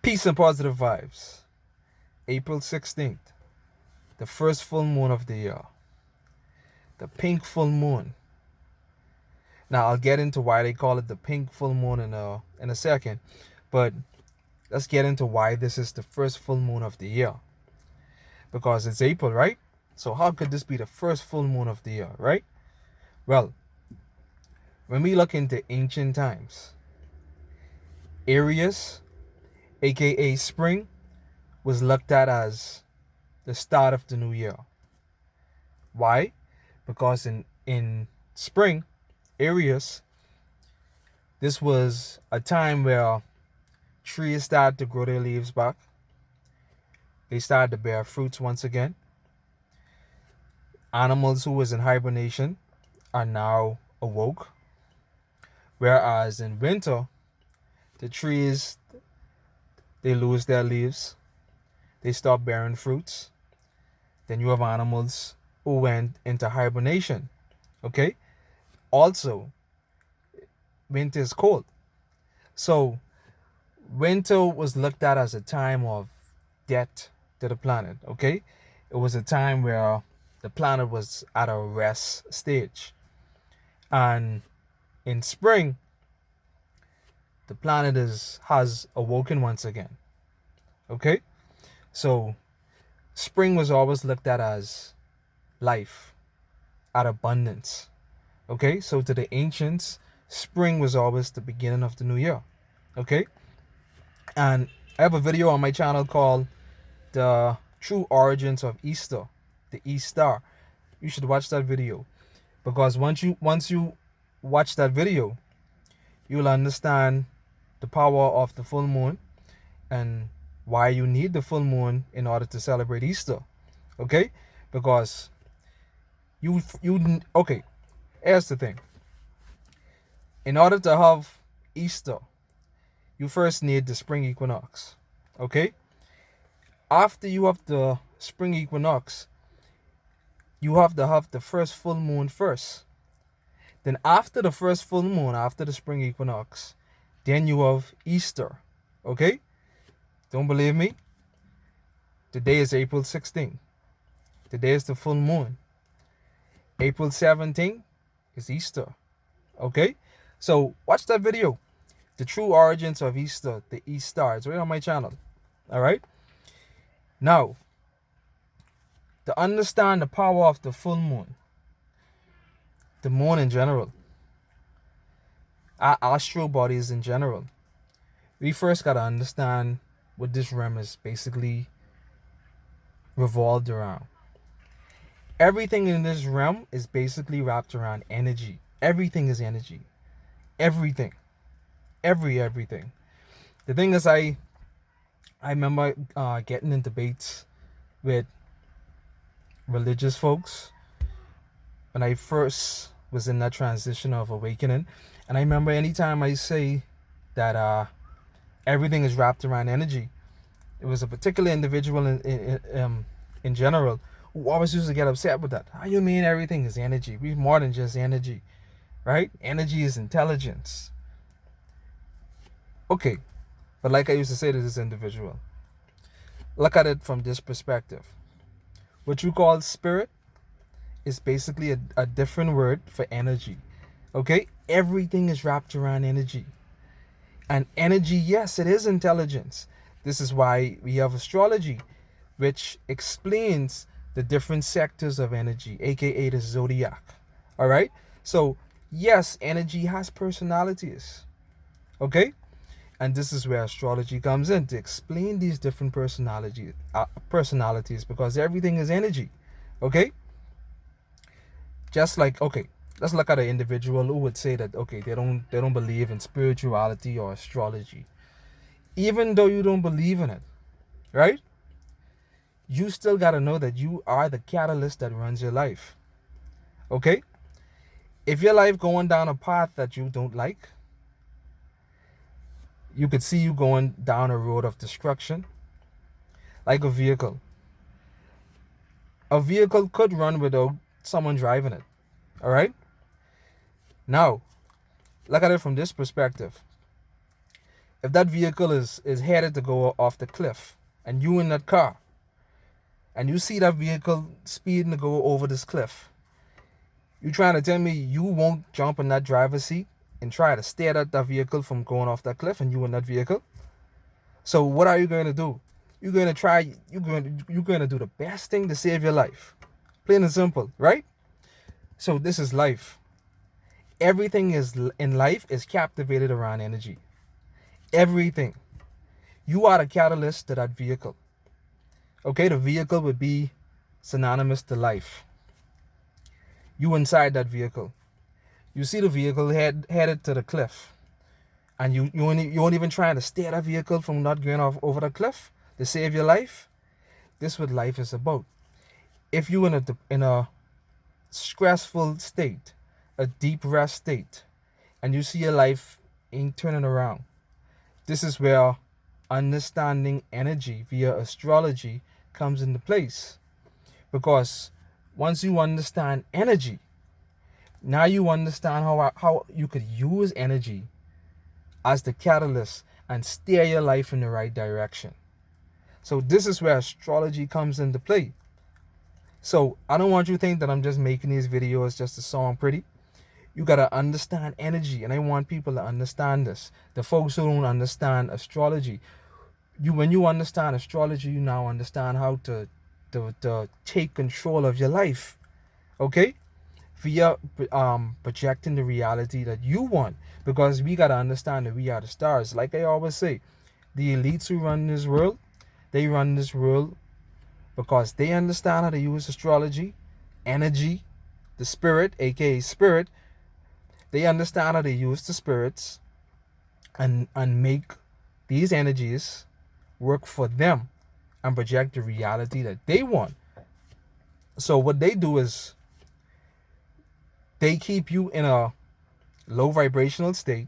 Peace and positive vibes. April 16th, the first full moon of the year. The pink full moon. Now, I'll get into why they call it the pink full moon in a second. But let's get into why this is the first full moon of the year. Because it's April, right? So how could this be the first full moon of the year, right? Well, when we look into ancient times, Aries, aka spring, was looked at as the start of the new year. Why? Because in spring, Aries, this was a time where trees started to grow their leaves back. They started to bear fruits once again. Animals who was in hibernation are now awoke. Whereas in winter, the trees, they lose their leaves. They stop bearing fruits. Then you have animals who went into hibernation. Okay? Also, winter is cold. So, winter was looked at as a time of death to the planet. Okay? It was a time where the planet was at a rest stage. And in spring, the planet has awoken once again. Okay? So, spring was always looked at as life, at abundance. Okay? So, to the ancients, spring was always the beginning of the new year. Okay? And I have a video on my channel called The True Origins of Easter, the Easter. You should watch that video. Because once you watch that video, you'll understand the power of the full moon and why you need the full moon in order to celebrate Easter. Okay? Because okay, here's the thing. In order to have Easter, you first need the spring equinox. Okay? After you have the spring equinox, you have to have the first full moon first. Then after the first full moon, after the spring equinox, then you have Easter. Okay? Don't believe me? Today is April 16th. Today is the full moon. April 17th is Easter. Okay? So watch that video. The True Origins of Easter, the Easter. It's right on my channel. Alright? Now, to understand the power of the full moon, the moon in general, our astral bodies in general, we first got to understand what this realm is basically revolved around. Everything in this realm is basically wrapped around energy. Everything is energy. Everything. Everything. The thing is, I remember getting in debates with religious folks when I first was in that transition of awakening. And I remember anytime I say that everything is wrapped around energy, it was a particular individual in general who always used to get upset with that. How you mean everything is energy? We're more than just energy, right? Energy is intelligence. Okay, but like I used to say to this individual, look at it from this perspective. What you call spirit is basically a different word for energy. Okay? Everything is wrapped around energy. And energy, yes, it is intelligence. This is why we have astrology, which explains the different sectors of energy, aka the zodiac. Alright? So, yes, energy has personalities. Okay? And this is where astrology comes in to explain these different personalities, because everything is energy. Okay? Just like, okay, let's look at an individual who would say that, okay, they don't believe in spirituality or astrology. Even though you don't believe in it, right? You still got to know that you are the catalyst that runs your life. Okay? If your life going down a path that you don't like, you could see you going down a road of destruction, like a vehicle. A vehicle could run without someone driving it. All right? Now, look at it from this perspective. If that vehicle is headed to go off the cliff, and you in that car, and you see that vehicle speeding to go over this cliff, you trying to tell me you won't jump in that driver's seat and try to steer that vehicle from going off that cliff, and you in that vehicle? So what are you going to do? You're going to do the best thing to save your life. Plain and simple, right? So this is life. Everything is in life is captivated around energy. Everything. You are the catalyst to that vehicle. Okay, the vehicle would be synonymous to life. You inside that vehicle. You see the vehicle headed to the cliff, and you ain't even trying to steer that vehicle from not going off over the cliff to save your life. This is what life is about. If you in a stressful state, a deep rest state, and you see your life ain't turning around, this is where understanding energy via astrology comes into place. Because once you understand energy, now you understand how you could use energy as the catalyst and steer your life in the right direction. So this is where astrology comes into play. So I don't want you to think that I'm just making these videos just to sound pretty. You got to understand energy, and I want people to understand this. The folks who don't understand astrology, when you understand astrology, you now understand how to take control of your life. Okay? Via projecting the reality that you want. Because we got to understand that we are the stars. Like I always say, the elites who run this world, they run this world because they understand how to use astrology, energy, the spirit, aka spirit. They understand how to use the spirits and make these energies work for them and project the reality that they want. So what they do is they keep you in a low vibrational state,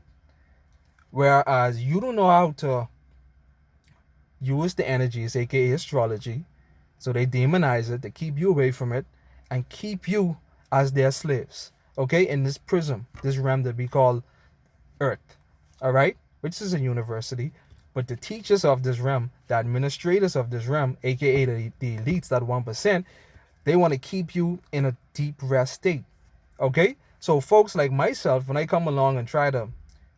whereas you don't know how to use the energies, aka astrology. So they demonize it, they keep you away from it, and keep you as their slaves. Okay, in this prism, this realm that we call Earth. All right, which is a university. But the teachers of this realm, the administrators of this realm, aka the elites, that 1%, they want to keep you in a deep rest state. Okay, so folks like myself, when I come along and try to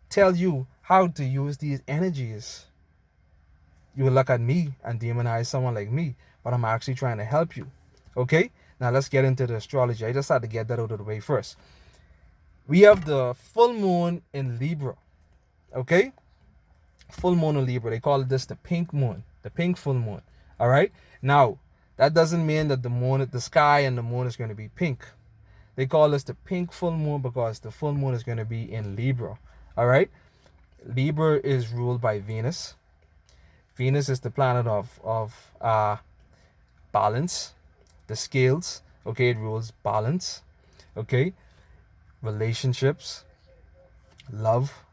tell you how to use these energies, you will look at me and demonize someone like me, but I'm actually trying to help you. Okay, now let's get into the astrology. I just had to get that out of the way first. We have the full moon in Libra. Okay, full moon in Libra. They call this the pink moon, the pink full moon. All right, now that doesn't mean that the sky and the moon is going to be pink. They call this the pink full moon because the full moon is going to be in Libra. All right, Libra is ruled by Venus. Venus is the planet of balance, the scales. Okay, it rules balance. Okay, relationships, love,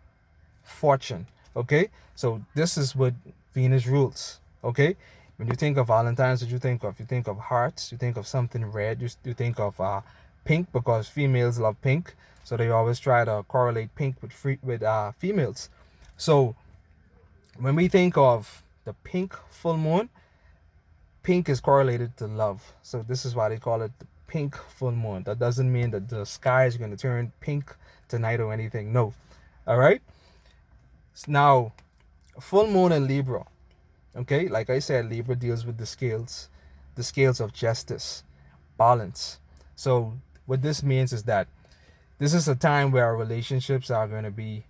fortune. Okay, so this is what Venus rules. Okay, when you think of Valentine's, what you think of? You think of hearts. You think of something red. You think of pink, because females love pink, so they always try to correlate pink with females. So when we think of the pink full moon, pink is correlated to love. So this is why they call it the pink full moon. That doesn't mean that the sky is going to turn pink tonight or anything. No. All right. Now, full moon in Libra. Okay, like I said, Libra deals with the scales of justice, balance. So what this means is that this is a time where our relationships are going to be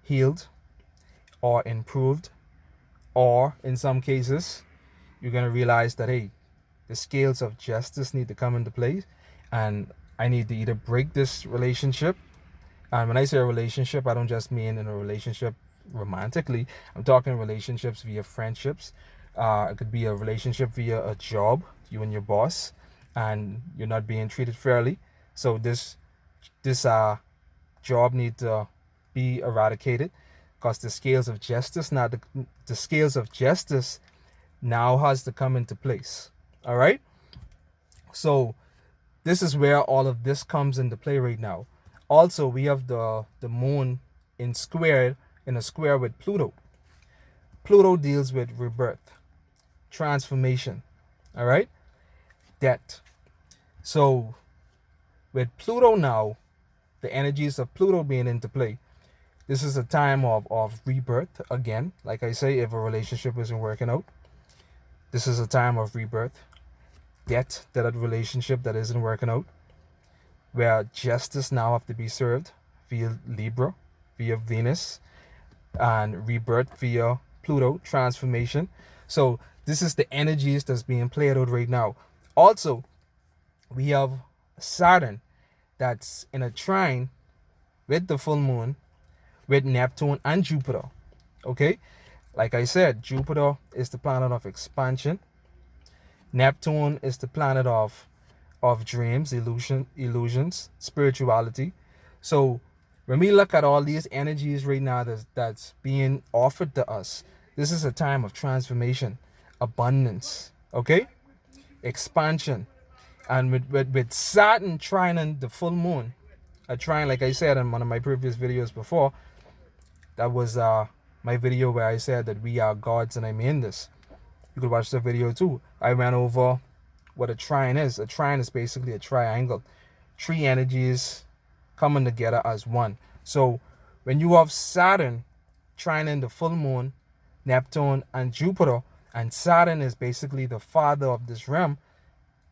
healed or improved, or in some cases, you're going to realize that, hey, the scales of justice need to come into place, and I need to either break this relationship. And when I say a relationship, I don't just mean in a relationship romantically. I'm talking relationships via friendships. It could be a relationship via a job, you and your boss, and you're not being treated fairly. So this job needs to be eradicated, because the scales of justice now has to come into place. All right. So this is where all of this comes into play right now. Also, we have the moon in square in a square with Pluto. Pluto deals with rebirth, transformation, all right? Death. So with Pluto now, the energies of Pluto being into play, this is a time of rebirth again. Like I say, if a relationship isn't working out, this is a time of rebirth. Death to that relationship that isn't working out, where justice now have to be served via Libra, via Venus, and rebirth via Pluto, transformation. So this is the energies that's being played out right now. Also, we have Saturn that's in a trine with the full moon, with Neptune and Jupiter. Okay, like I said, Jupiter is the planet of expansion. Neptune is the planet of dreams, illusions, spirituality. So when we look at all these energies right now that's being offered to us, this is a time of transformation, abundance, okay, expansion. And with Saturn trining the full moon, a trine, like I said in one of my previous videos before, that was my video where I said that we are gods, and I mean this. You could watch the video too. I went over what a trine is. A trine is basically a triangle. Three energies coming together as one. So when you have Saturn trining the full moon, Neptune and Jupiter, and Saturn is basically the father of this realm.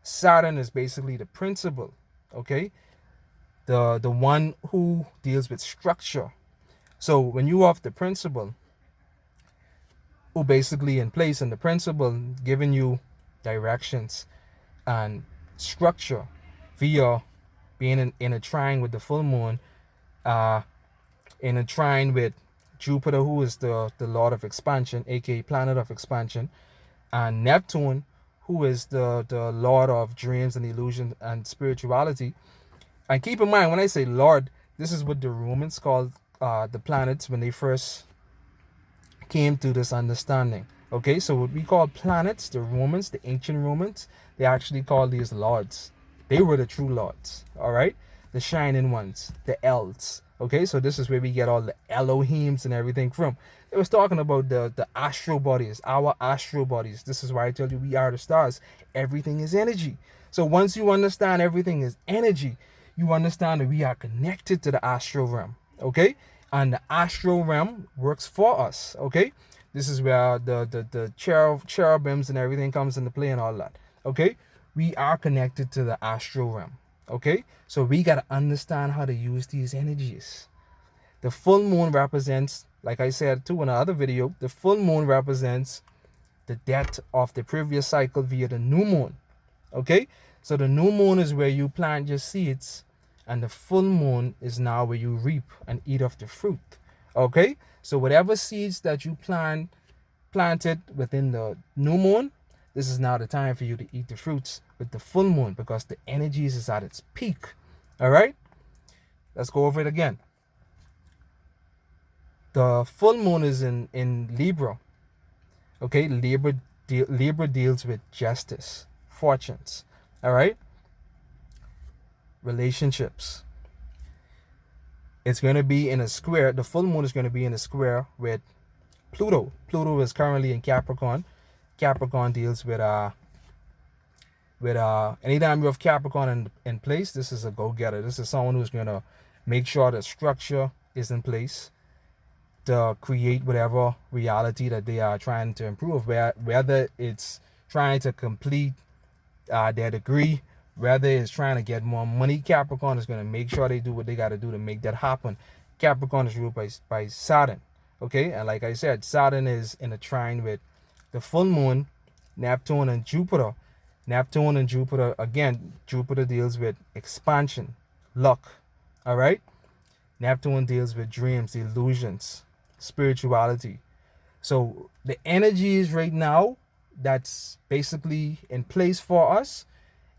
Saturn is basically the principal, okay? The one who deals with structure. So when you have the principal who basically in place, and the principal giving you directions and structure via being in a trine with the full moon, in a trine with Jupiter, who is the lord of expansion, aka planet of expansion, and Neptune, who is the lord of dreams and illusion and spirituality. And keep in mind, when I say lord, this is what the Romans called the planets when they first came to this understanding. Okay, so what we call planets, the Romans, the ancient Romans, they actually called these lords. They were the true lords, all right? The shining ones, the elves. Okay, so this is where we get all the Elohims and everything from. It was talking about the astral bodies, our astral bodies. This is why I tell you we are the stars. Everything is energy. So once you understand everything is energy, you understand that we are connected to the astral realm. Okay, and the astral realm works for us. Okay, this is where the cherubims and everything comes into play and all that. Okay, we are connected to the astral realm. Okay, so we got to understand how to use these energies. The full moon represents, like I said too in another video, the full moon represents the death of the previous cycle via the new moon. Okay, so the new moon is where you plant your seeds, and the full moon is now where you reap and eat of the fruit. Okay, so whatever seeds that you planted within the new moon, this is now the time for you to eat the fruits with the full moon, because the energies is at its peak. All right, let's go over it again. The full moon is in Libra. Okay, Libra deals with justice, fortunes. All right, relationships. It's going to be in a square. The full moon is going to be in a square with Pluto. Pluto is currently in Capricorn. Capricorn deals with anytime you have Capricorn in place, this is a go-getter. This is someone who's going to make sure the structure is in place to create whatever reality that they are trying to improve, whether it's trying to complete their degree, whether it's trying to get more money. Capricorn is going to make sure they do what they got to do to make that happen. Capricorn is ruled by Saturn. Okay, and like I said, Saturn is in a trine with the full moon, Neptune and Jupiter. Neptune and Jupiter, again, Jupiter deals with expansion, luck. All right, Neptune deals with dreams, illusions, spirituality. So the energies right now that's basically in place for us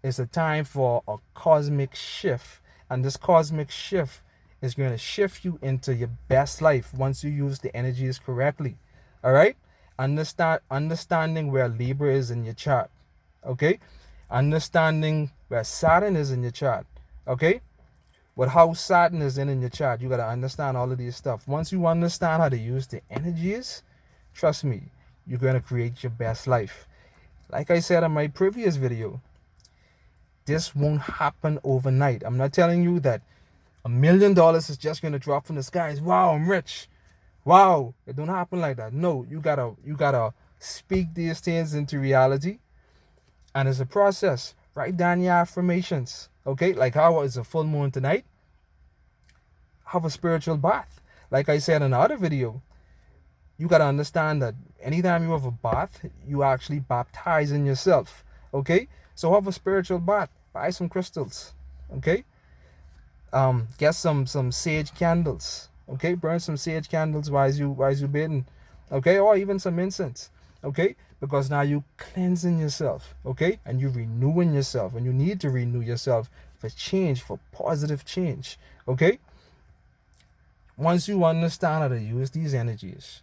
is a time for a cosmic shift. And this cosmic shift is going to shift you into your best life once you use the energies correctly. All right, understanding where Libra is in your chart. Okay, understanding where Saturn is in your chart. Okay, What house Saturn is in your chart, you got to understand all of these stuff. Once you understand how to use the energies, trust me, you're going to create your best life. Like I said in my previous video, this won't happen overnight. I'm not telling you that $1 million is just going to drop from the skies. Wow, I'm rich. Wow, it don't happen like that. No, you gotta speak these things into reality, and it's a process. Write down your affirmations. Okay, like how is a full moon tonight? Have a spiritual bath. Like I said in another video, you gotta understand that anytime you have a bath, you actually baptizing yourself. Okay, so have a spiritual bath. Buy some crystals. Okay, get some sage candles. Okay, burn some sage candles while you bathing. Okay, or even some incense. Okay, because now you cleansing yourself. Okay, and you renewing yourself, and you need to renew yourself for change, for positive change. Okay, once you understand how to use these energies,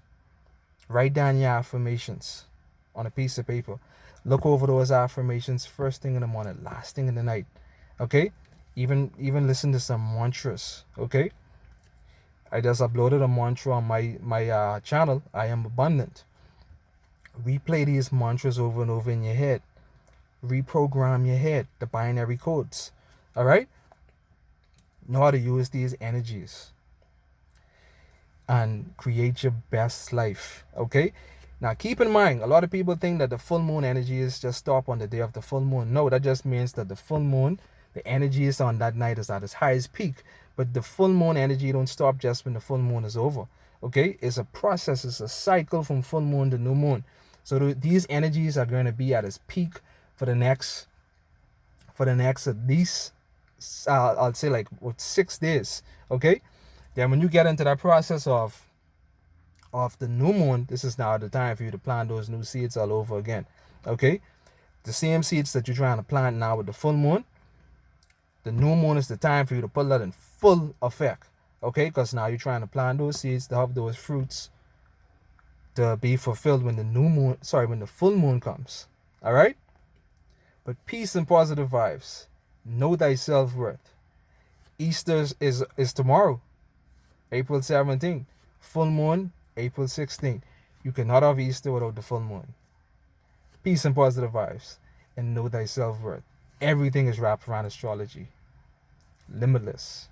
write down your affirmations on a piece of paper. Look over those affirmations first thing in the morning, last thing in the night. Okay, even listen to some mantras. Okay, I just uploaded a mantra on my channel. I am abundant. Replay these mantras over and over in your head. Reprogram your head, the binary codes. All right, know how to use these energies and create your best life. Okay, now keep in mind, a lot of people think that the full moon energy is just stop on the day of the full moon. No, that just means that the full moon, the energy is on that night is at its highest peak. But the full moon energy don't stop just when the full moon is over. Okay, it's a process, it's a cycle from full moon to new moon. So these energies are going to be at its peak for the next at least I'll say like 6 days. Okay, then when you get into that process of the new moon, this is now the time for you to plant those new seeds all over again. Okay, the same seeds that you're trying to plant now with the full moon, the new moon is the time for you to put that in full effect. Okay, because now you're trying to plant those seeds to have those fruits to be fulfilled when when the full moon comes. All right, but peace and positive vibes. Know thy self-worth. Easter is tomorrow, April 17th. Full moon, April 16th. You cannot have Easter without the full moon. Peace and positive vibes. And know thy self-worth. Everything is wrapped around astrology. Limitless.